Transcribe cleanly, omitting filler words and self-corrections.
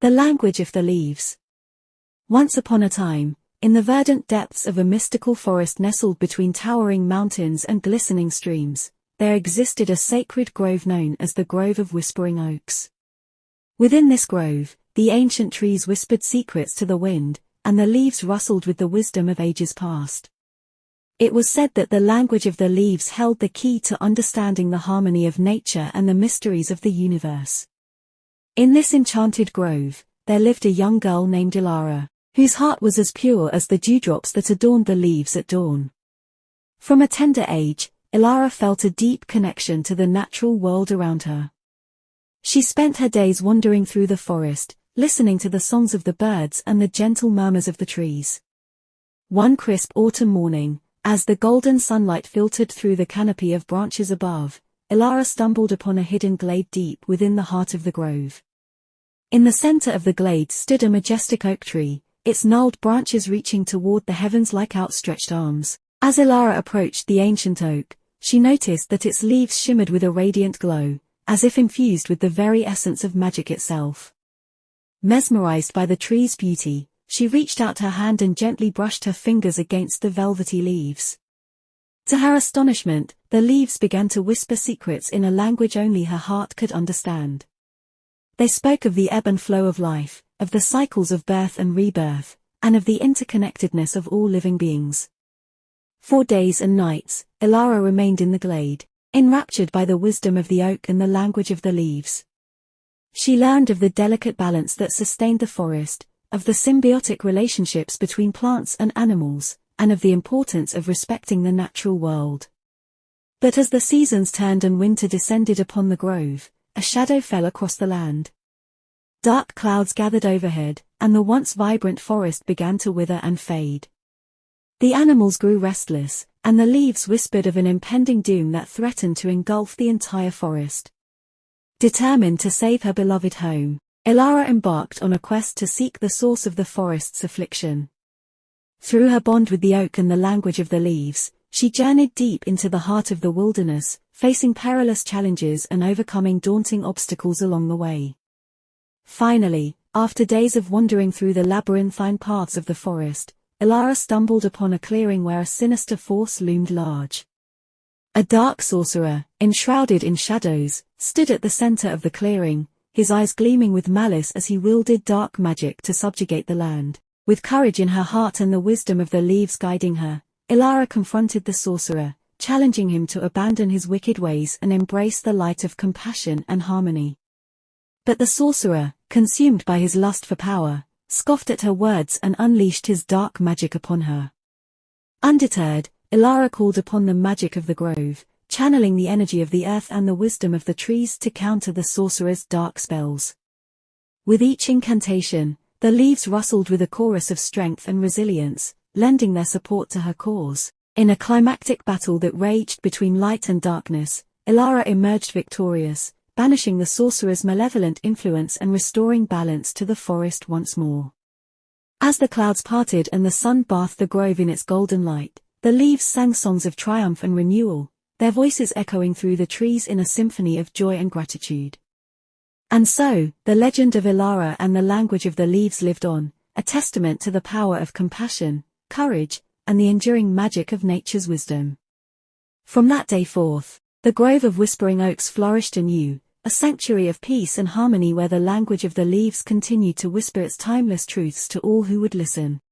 The language of the leaves. Once upon a time, in the verdant depths of a mystical forest nestled between towering mountains and glistening streams, there existed a sacred grove known as the Grove of Whispering Oaks. Within this grove, the ancient trees whispered secrets to the wind, and the leaves rustled with the wisdom of ages past. It was said that the language of the leaves held the key to understanding the harmony of nature and the mysteries of the universe. In this enchanted grove, there lived a young girl named Ilara, whose heart was as pure as the dewdrops that adorned the leaves at dawn. From a tender age, Ilara felt a deep connection to the natural world around her. She spent her days wandering through the forest, listening to the songs of the birds and the gentle murmurs of the trees. One crisp autumn morning, as the golden sunlight filtered through the canopy of branches above, Ilara stumbled upon a hidden glade deep within the heart of the grove. In the center of the glade stood a majestic oak tree, its gnarled branches reaching toward the heavens like outstretched arms. As Ilara approached the ancient oak, she noticed that its leaves shimmered with a radiant glow, as if infused with the very essence of magic itself. Mesmerized by the tree's beauty, she reached out her hand and gently brushed her fingers against the velvety leaves. To her astonishment, the leaves began to whisper secrets in a language only her heart could understand. They spoke of the ebb and flow of life, of the cycles of birth and rebirth, and of the interconnectedness of all living beings. For days and nights, Ilara remained in the glade, enraptured by the wisdom of the oak and the language of the leaves. She learned of the delicate balance that sustained the forest, of the symbiotic relationships between plants and animals, and of the importance of respecting the natural world. But as the seasons turned and winter descended upon the grove, a shadow fell across the land. Dark clouds gathered overhead, and the once vibrant forest began to wither and fade. The animals grew restless, and the leaves whispered of an impending doom that threatened to engulf the entire forest. Determined to save her beloved home, Ilara embarked on a quest to seek the source of the forest's affliction. Through her bond with the oak and the language of the leaves, she journeyed deep into the heart of the wilderness, facing perilous challenges and overcoming daunting obstacles along the way. Finally, after days of wandering through the labyrinthine paths of the forest, Ilara stumbled upon a clearing where a sinister force loomed large. A dark sorcerer, enshrouded in shadows, stood at the center of the clearing, his eyes gleaming with malice as he wielded dark magic to subjugate the land. With courage in her heart and the wisdom of the leaves guiding her, Ilara confronted the sorcerer, challenging him to abandon his wicked ways and embrace the light of compassion and harmony. But the sorcerer, consumed by his lust for power, scoffed at her words and unleashed his dark magic upon her. Undeterred, Ilara called upon the magic of the grove, channeling the energy of the earth and the wisdom of the trees to counter the sorcerer's dark spells. With each incantation, the leaves rustled with a chorus of strength and resilience, lending their support to her cause. In a climactic battle that raged between light and darkness, Ilara emerged victorious, banishing the sorcerer's malevolent influence and restoring balance to the forest once more. As the clouds parted and the sun bathed the grove in its golden light, the leaves sang songs of triumph and renewal, their voices echoing through the trees in a symphony of joy and gratitude. And so, the legend of Ilara and the language of the leaves lived on, a testament to the power of compassion, courage, and the enduring magic of nature's wisdom. From that day forth, the Grove of Whispering Oaks flourished anew, a sanctuary of peace and harmony where the language of the leaves continued to whisper its timeless truths to all who would listen.